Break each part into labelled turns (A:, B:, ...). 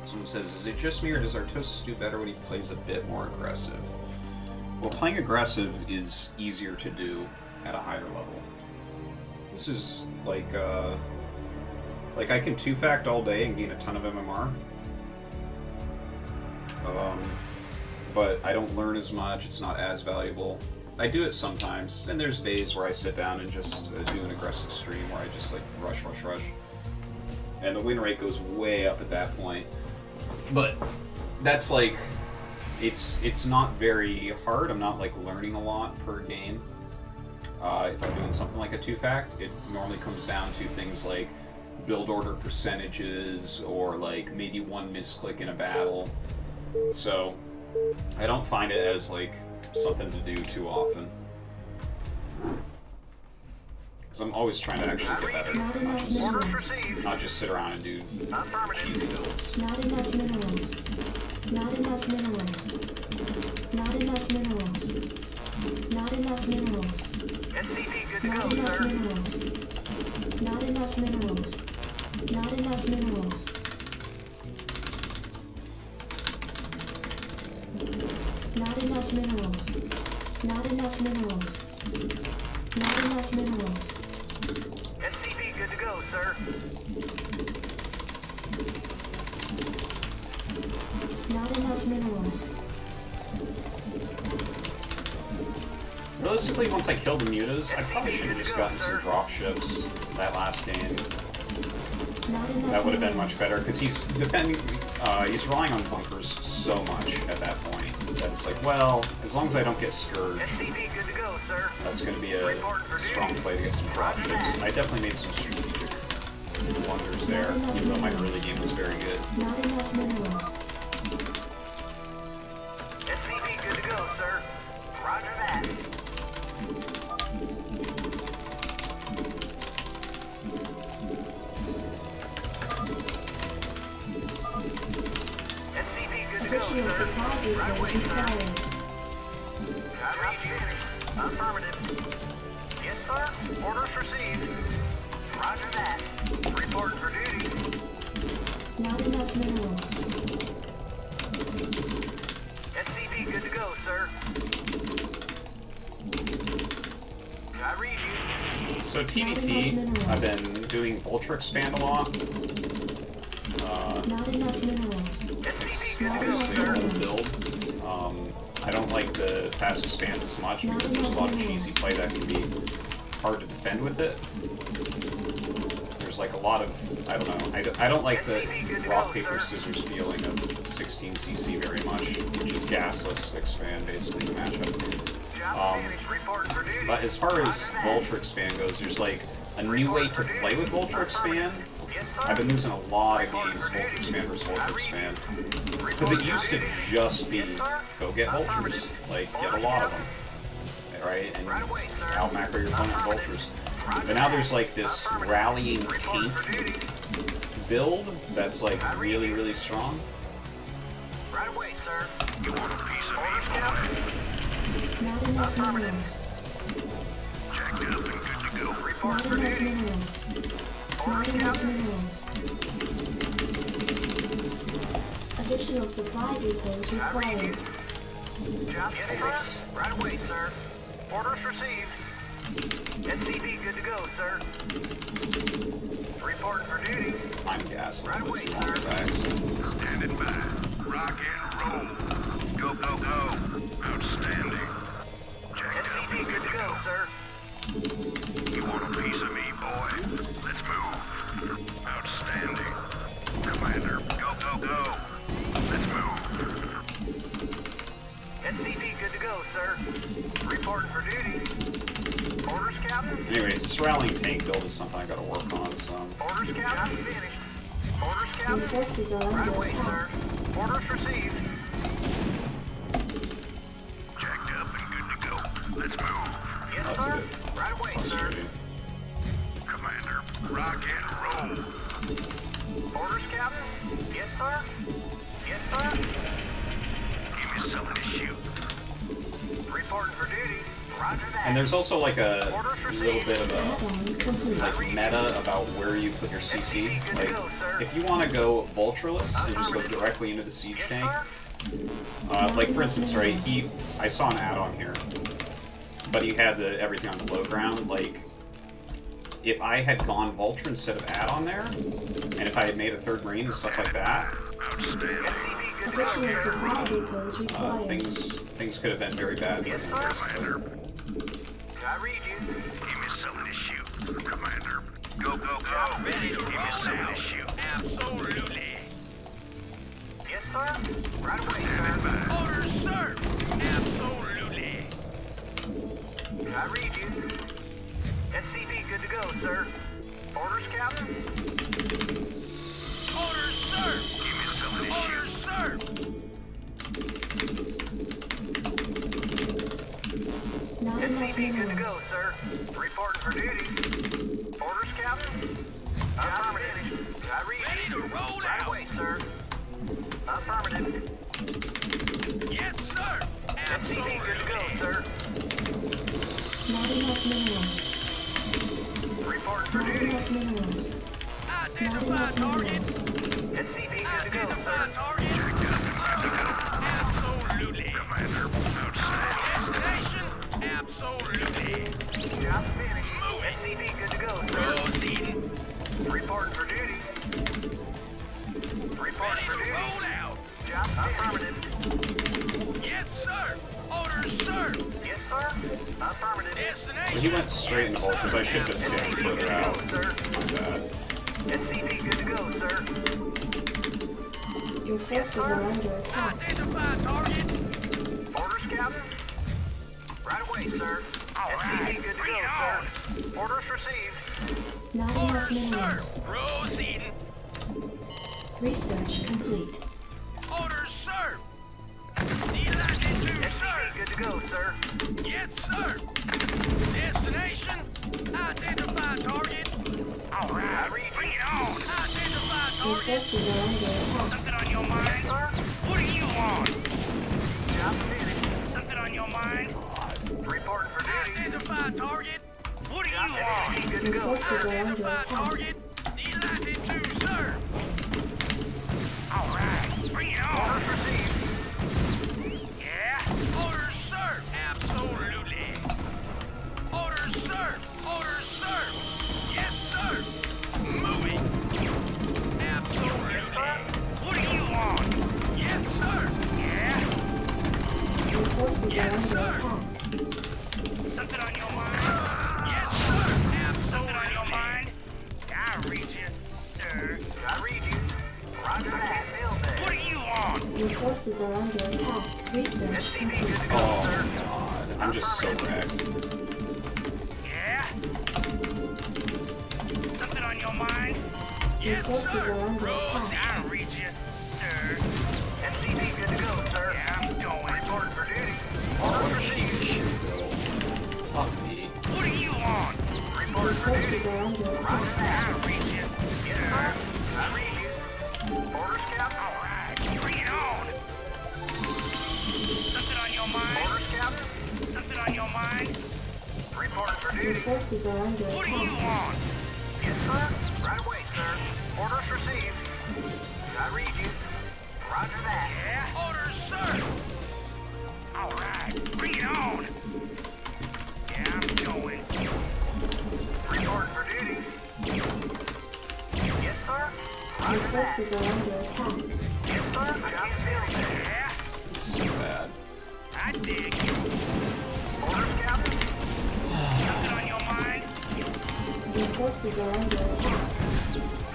A: Someone says, is it just me or does Artosis do better when he plays a bit more aggressive? Well, playing aggressive is easier to do at a higher level. This is like I can 2-fact all day and gain a ton of MMR. But I don't learn as much, it's not as valuable. I do it sometimes, and there's days where I sit down and just do an aggressive stream where I just like rush. And the win rate goes way up at that point. But that's like, it's not very hard. I'm not like learning a lot per game. If I'm doing something like a 2-fact, it normally comes down to things like build order percentages or like maybe one misclick in a battle. So I don't find it as like something to do too often. Because I'm always trying to actually get better, not just sit around and do cheesy builds.
B: Not enough minerals. Not enough minerals. Not enough minerals. Not enough minerals. Not enough minerals. Not enough minerals. Not enough minerals. Not enough minerals. Not enough minerals. Not enough minerals.
C: SCP good to go, sir.
B: Not enough minerals.
A: Realistically, once I killed the mutas, I probably should have just gotten some drop ships that last game. That would have been much better, because he's defending, he's relying on bunkers so much at that point, that it's like, well, as long as I don't get scourged, that's going to be a strong play to get some drop ships. I definitely made some strategic blunders there, even though my early game was very good.
B: Not enough minerals.
C: SCP good to go, sir. Roger that.
B: Additional supply depots required.
C: Affirmative. Yes, sir. Orders received. Roger that. Reporting for duty.
B: Not enough minerals.
C: SCP good to go, sir. I read you.
A: So TVT, I've been doing Ultra Expand a lot.
B: Not enough minerals.
A: It's obviously an old build. I don't like the fast expands as much because there's a lot of cheesy play that can be hard to defend with it. There's like a lot of, I don't know, I don't like the rock, paper, scissors feeling of 16cc very much, which is gasless expand basically the matchup. But as far as Vulture Expand goes, there's like a new way to play with Vulture Expand. I've been losing a lot of games, Vulture Expand versus Vulture Expand. Because it used to just be, go get vultures, like, get a lot of them, right? And out-macro your opponent vultures. But now there's like this rallying tank build that's like really, really strong.
C: Right away, sir. You want a piece of me,
B: Not enough minerals.
C: Checked up and good to go. Report
B: Not
C: for
B: enough
C: duty.
B: minerals. Not enough minerals. Additional supply depots required.
C: Job yes, sir. Right away, sir. Orders received. SCP good to go, sir. Reporting for duty.
A: I'm gassed.
C: Right away, sir.
D: Standing by. Rock and roll. Go, go, go. Outstanding.
C: SCP good to go, sir.
D: You want a piece of me, boy? Let's move. Outstanding. Commander, go, go, go. Let's move.
C: SCP good to go, sir. Reporting for duty. Orders, Captain.
A: Anyways, this rallying tank build is something I gotta work on some.
C: Orders, Captain. Finished. Orders,
B: Your
C: Captain.
B: forces are
C: Right
B: under
C: away, sir.
B: attack.
C: Orders received.
D: Jacked up and good to go. Let's move.
C: Yes,
A: That's
C: sir.
A: good.
C: Right away, sir.
A: Frustrating.
D: Commander, rock and roll.
C: Orders, Captain. Yes, sir. Yes, sir.
D: Give me something to shoot.
C: Reporting for duty.
A: And there's also like a
C: Orders
A: little
C: received.
A: bit of a
B: Add-on complete.
A: like meta about where you put your CC. Like, if you want to go Vultureless and just go directly into the siege
C: Yes,
A: tank,
C: sir.
A: like for instance, right? I saw an add-on here, but he had everything on the low ground. Like, if I had gone Vulture instead of add-on there, and if I had made a third marine and stuff like that,
B: Additional supply depots required.
A: things could have been very bad for him.
D: Commander,
C: I read you.
D: give me some of this shoot. Commander, go, go, go.
C: Ready to
D: Give me
C: roll
D: some of
C: out.
D: this shoot.
C: Absolutely. Yes, sir. Right away,
D: Stand
C: sir.
D: by.
C: Orders, sir. Absolutely. I read you. SCV good to go, sir. Orders, Captain. Orders, sir.
D: Give me some of this shoot.
C: Orders, sir.
B: Not enough
C: SCV good to go,
B: minerals.
C: sir. Reporting for duty. Orders, Captain. Affirmative. I read you. Ready to roll right away, sir. Affirmative. Yes, sir. SCV good to go, sir.
B: Not enough minerals.
C: Reporting for
B: Not
C: duty.
B: enough minerals. Not enough minerals.
C: SCV good to go, sir. Absolutely.
D: Commander, outstanding.
C: Destination? Absolutely. Job finished. SCV good to go, sir. Proceeding. Reporting for duty. Reporting for duty. Roll out. Job affirmative. Yes, sir. Orders, sir. Yes, sir. Affirmative. Destination.
A: So he went straight into Vultures. I should have been sailing further out. It's my bad.
C: SCV good to go, sir.
B: Your forces are under attack.
C: Identify target. Orders, Captain. Right away, sir. SCV good to go, sir. Orders received.
B: Not enough minerals.
C: Proceeding.
B: Research complete.
C: Orders, sir. Delighted to, sir. Good to go, sir. Yes, sir. Destination. Identify target. All right. Bring it on. Identify
B: Your
C: target.
B: forces are under attack.
C: Something on your mind? Sir? What do you want? Job finished. Something on your mind? Reporting for duty. Identify target. What do you want? Good to
B: Your
C: go,
B: forces
C: sir.
B: are under
C: Identify
B: attack.
C: target. Delighted to, sir. All right. Bring it on. Orders received. Yeah. Orders, sir. Absolutely. Orders, sir. Orders, sir. Yes, sir. Moving. Absolutely. What do you want? Yes, sir. Yeah.
B: Your forces
C: Yes,
B: are under
C: sir.
B: attack.
C: Something on your mind? Yes, sir. Something on your mind? I read you, sir. I read you. Roger that. What do you want?
B: Your forces are under attack. Research complete.
A: Oh god, I'm just so wrecked.
C: Yeah? Something on your mind?
B: Your
C: Yes,
B: forces
C: sir.
B: are under
C: Rose,
B: attack.
C: I read you, sir. SCV good to go, sir. Yeah, I'm going. Reporting for duty.
A: Oh, Jesus, shoot, go. Fuck me.
C: What do you want?
B: Your
C: Reporting for duty.
B: forces are under attack.
C: I read you, yes, sir. I read you. Orders, Captain. All right, bring it on. Something on your mind? Orders, Captain. Something on your mind? Reporting for
B: Your
C: duty.
B: forces are under
C: What do you
B: attack.
C: want? Yes, sir. Right away, sir. Orders received. I read you. Roger that. Yeah. Orders, sir. All right. Bring it on. Yeah, I'm going. Reporting for duty. Yes, sir.
B: Your forces are under attack.
C: Yes, sir. I can feel it. Yeah.
A: It's so bad.
C: I dig. Orders, Captain. Something on your mind?
B: Your forces are under attack.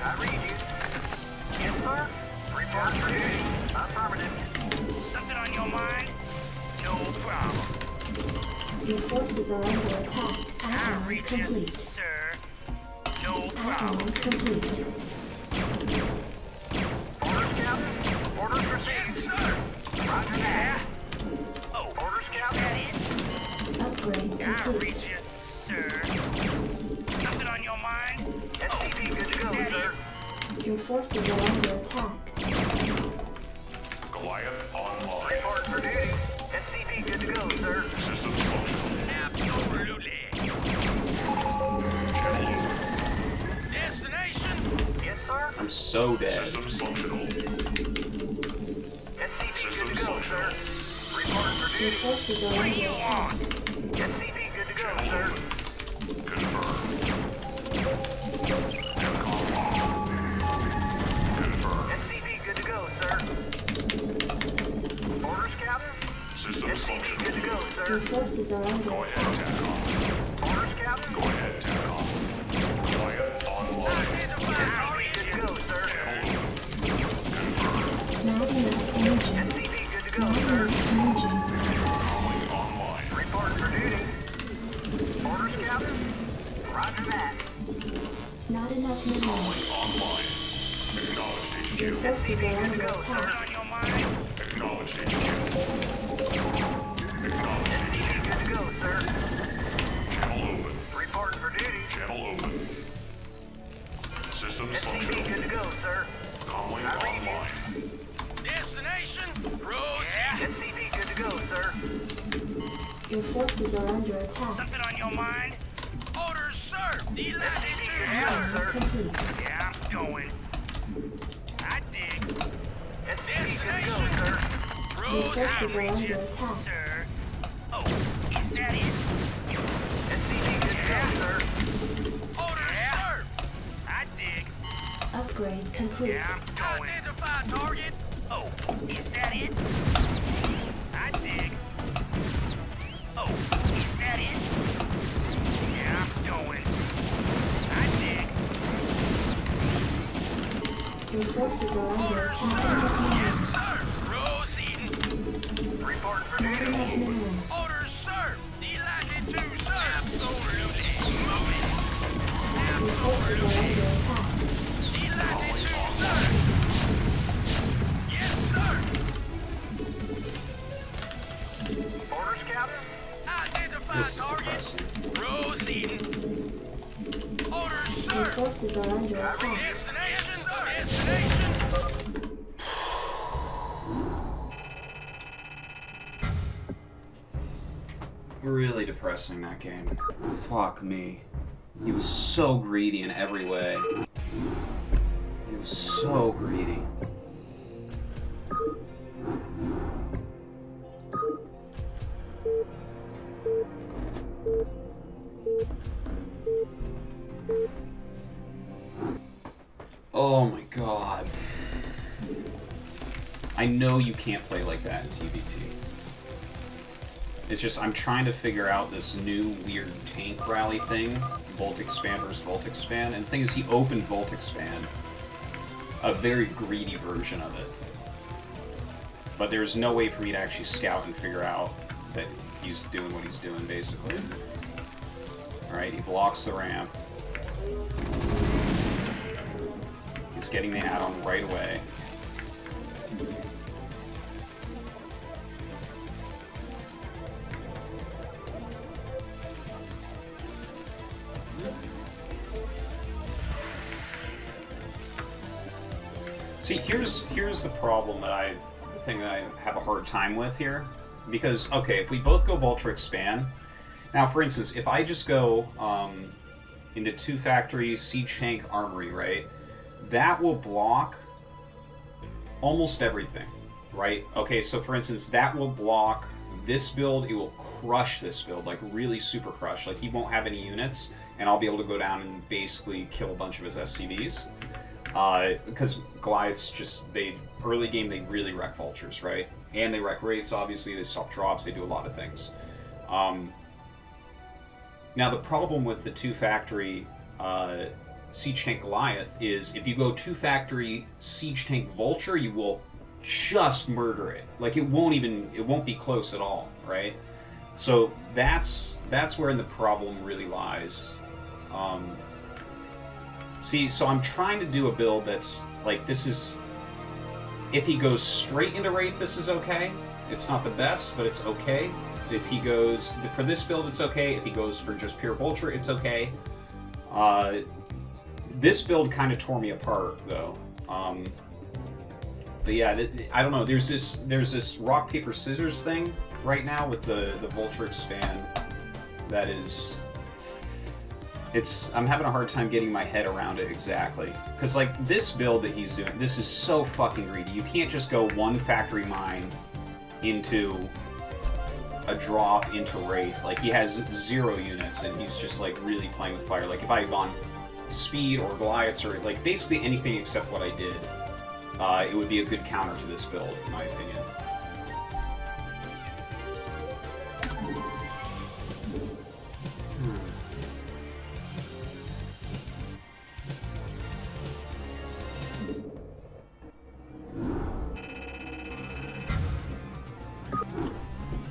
C: I read you. Yes, sir. Report for duty. Affirmative. Something on your mind? No problem.
B: Your forces are under attack.
C: I
B: Add-on
C: read you,
B: complete.
C: sir. No
B: Add-on
C: problem.
B: complete.
C: Orders, Captain. Orders received. Yes, sir. Roger that. Oh, orders, Captain.
B: Upgrade
C: I
B: complete.
C: read you, sir. Something on your mind? SCV good to go, sir.
B: Your forces are under attack.
D: Goliath online.
C: Report for duty. SCV good to go, sir.
D: Systems functional.
A: so dead.
D: Systems functional.
C: SCV good to go, sir. Report for
B: Your
C: duty.
B: forces are under attack.
C: SCV good to go, sir.
D: Confirmed. Confirmed.
C: SCV good to go, sir. Orders, Captain?
D: Systems
C: SCV
D: functional.
C: good to go,
B: Your
C: sir.
B: forces are under
D: Go ahead,
B: attack.
D: TACOM.
C: Orders, Captain?
D: Go ahead, TACOM. Plan online.
C: SCV good to go, sir.
B: Not enough energy.
C: SCV good to go,
B: Not
C: sir.
B: enough energy.
D: Calling online.
C: Report for duty. Orders, Captain? Roger that.
B: Not enough minerals.
D: Online. Acknowledge
B: Your
D: HQ.
B: forces are under
C: Go, sir.
B: attack.
C: On your mind.
D: Acknowledge HQ.
C: SCV good to go, sir.
D: Channel open.
C: Report for duty.
D: Channel open. Systems
C: SCV
D: functional.
C: good to go, sir.
D: Calling
C: I read you.
D: online.
C: Destination? Proceed. SCV good to go, sir.
B: Your forces are under attack.
C: Something on your mind? Orders, sir.
B: Mission
C: sir.
B: complete.
C: Yeah, I'm going. I dig. SCV good to go, sir.
B: Your forces are under attack.
C: Sir. Oh, is that it? SCV good to go, sir. Orders, sir. I dig.
B: Upgrade complete.
C: Yeah, I'm going. Identify target. Oh, is that it? I dig. Oh, is that it? Yeah, I'm going. I dig.
B: Your forces are under attack. Not enough minerals.
C: Proceeding. Report for
B: Not enough minerals.
C: Orders, sir. Delighted to, sir. Absolutely. Moving.
B: Your forces are under attack.
C: Delighted to, sir. Yes, sir. Orders, Captain. Identify
A: This is
C: target.
A: depressing.
C: Proceeding. Orders,
B: Your
C: sir.
B: forces are under attack.
C: Destination, sir. Destination.
A: Really depressing, that game. Fuck me. He was so greedy in every way. He was so greedy. Oh my god. I know you can't play like that in TVT. It's just, I'm trying to figure out this new weird tank rally thing, Volt Expand versus Volt Expand, and the thing is, he opened Volt Expand, a very greedy version of it. But there's no way for me to actually scout and figure out that he's doing what he's doing, basically. Alright, he blocks the ramp. He's getting the add-on right away. See, here's the problem that the thing that I have a hard time with here. Because, okay, if we both go Vulture Expand, now for instance, if I just go into 2 factories, Siege Tank, Armory, right? That will block almost everything, right? Okay, so for instance, that will block this build, it will crush this build, like really super crush. Like he won't have any units, and I'll be able to go down and basically kill a bunch of his SCVs. Because Goliaths just, early game, they really wreck Vultures, right? And they wreck Wraiths, obviously, they stop drops, they do a lot of things. Now, the problem with the 2-factory Siege Tank Goliath is if you go 2-factory Siege Tank Vulture, you will just murder it. Like, it won't be close at all, right? So that's where the problem really lies. See, so I'm trying to do a build that's, like, this is... If he goes straight into Wraith, this is okay. It's not the best, but it's okay. If he goes... For this build, it's okay. If he goes for just pure Vulture, it's okay. This build kind of tore me apart, though. But yeah, I don't know. There's this rock, paper, scissors thing right now with the Vulture Expand that is... I'm having a hard time getting my head around it exactly. Because, like, this build that he's doing, this is so fucking greedy. You can't just go one factory mine into a drop into Wraith. Like, he has 0 units, and he's just, like, really playing with fire. Like, if I had gone speed or Goliaths or, like, basically anything except what I did, it would be a good counter to this build, in my opinion.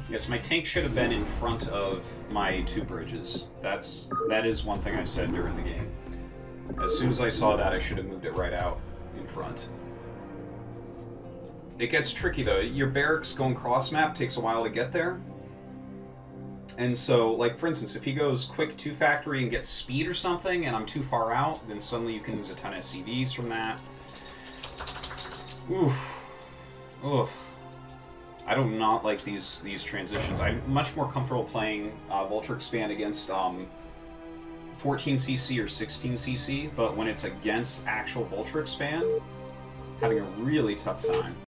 A: Yes, my tank should have been in front of my 2 bridges. That is one thing I said during the game. As soon as I saw that, I should have moved it right out in front. It gets tricky though. Your barracks going cross-map takes a while to get there. And so, like, for instance, if he goes quick 2 factory and gets speed or something, and I'm too far out, then suddenly you can lose a ton of SCVs from that. Oof. Oof. I do not like these transitions. I'm much more comfortable playing Vulture Expand against 14cc or 16cc, but when it's against actual Vulture Expand, having a really tough time.